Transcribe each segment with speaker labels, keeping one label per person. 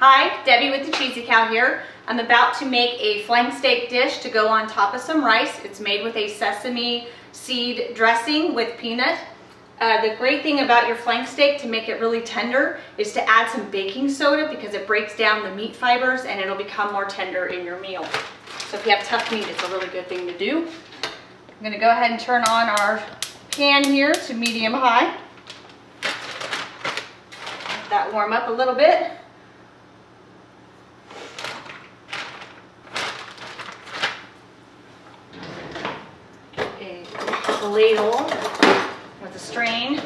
Speaker 1: Hi, Debbie with the Cheesy Cow here. I'm about to make a flank steak dish to go on top of some rice. It's made with a sesame seed dressing with peanut. The great thing about your flank steak to make it really tender is to add some baking soda because it breaks down the meat fibers and it'll become more tender in your meal. So if you have tough meat, it's a really good thing to do. I'm gonna go ahead and turn on our pan here to medium high. Let that warm up a little bit. A ladle with a strain,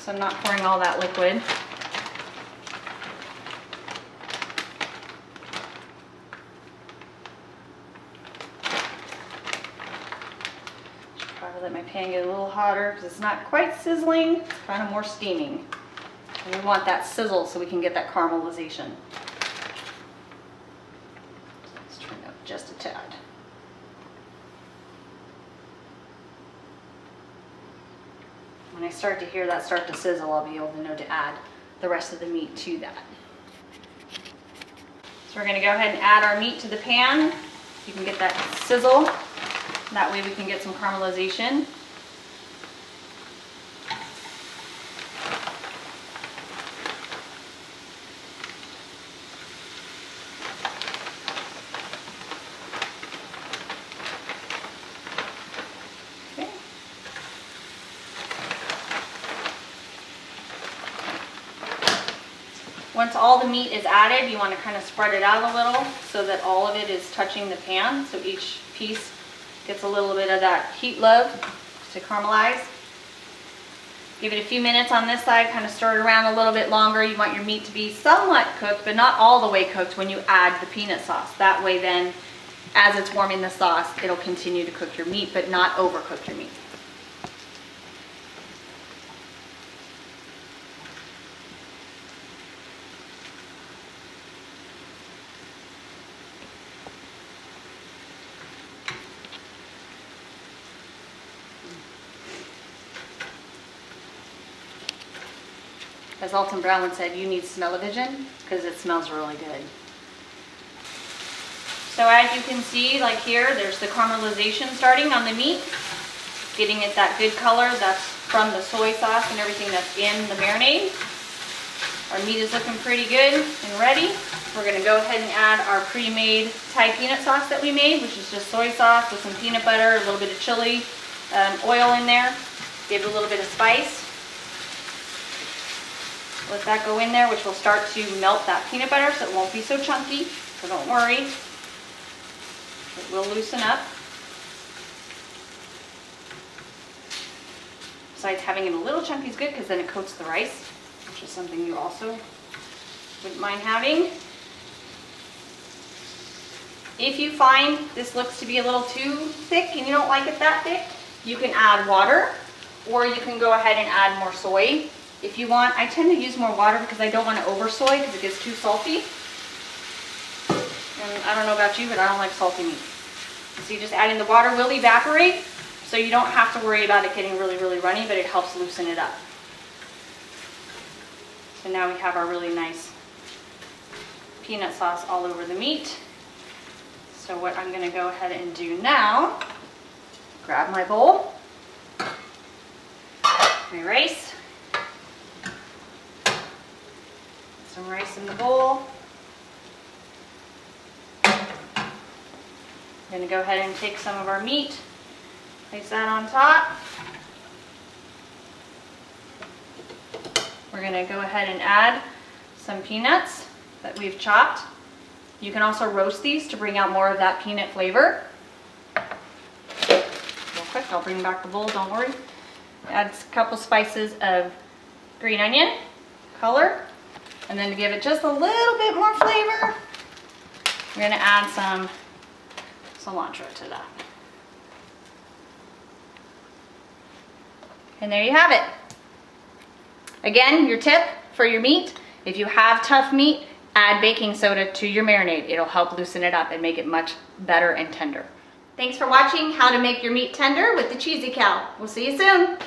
Speaker 1: so I'm not pouring all that liquid. Should probably let my pan get a little hotter because it's not quite sizzling, it's kind of more steaming. And we want that sizzle so we can get that caramelization. Let's turn it up just a tad. When I start to hear that start to sizzle, I'll be able to know to add the rest of the meat to that. So we're going to go ahead and add our meat to the pan. You can get that sizzle. That way we can get some caramelization. Once all the meat is added, you want to kind of spread it out a little so that all of it is touching the pan, so each piece gets a little bit of that heat love to caramelize. Give it a few minutes on this side, kind of stir it around a little bit longer. You want your meat to be somewhat cooked, but not all the way cooked when you add the peanut sauce. That way then, as it's warming the sauce, it'll continue to cook your meat, but not overcook your meat. As Alton Brown said, you need smell-o-vision because it smells really good. So as you can see, like here, there's the caramelization starting on the meat, getting it that good color. That's from the soy sauce and everything that's in the marinade. Our meat is looking pretty good and ready. We're going to go ahead and add our pre-made Thai peanut sauce that we made, which is just soy sauce with some peanut butter, a little bit of chili oil in there. Give it a little bit of spice. Let that go in there, which will start to melt that peanut butter so it won't be so chunky, so don't worry. It will loosen up. Besides, having it a little chunky is good because then it coats the rice, which is something you also wouldn't mind having. If you find this looks to be a little too thick and you don't like it that thick, you can add water, or you can go ahead and add more soy. If you want, I tend to use more water because I don't want to over soy because it gets too salty. And I don't know about you, but I don't like salty meat. So you just add in the water will evaporate, so you don't have to worry about it getting really, really runny, but it helps loosen it up. So now we have our really nice peanut sauce all over the meat. So what I'm going to go ahead and do now, grab my bowl, my rice. Some rice in the bowl. I'm going to go ahead and take some of our meat, place that on top. We're going to go ahead and add some peanuts that we've chopped. You can also roast these to bring out more of that peanut flavor. Real quick, I'll bring back the bowl, don't worry. Add a couple slices of green onion, color. And then to give it just a little bit more flavor, we're going to add some cilantro to that. And there you have it. Again, your tip for your meat, if you have tough meat, add baking soda to your marinade. It'll help loosen it up and make it much better and tender. Thanks for watching How to Make Your Meat Tender with the Cheesy Cow. We'll see you soon.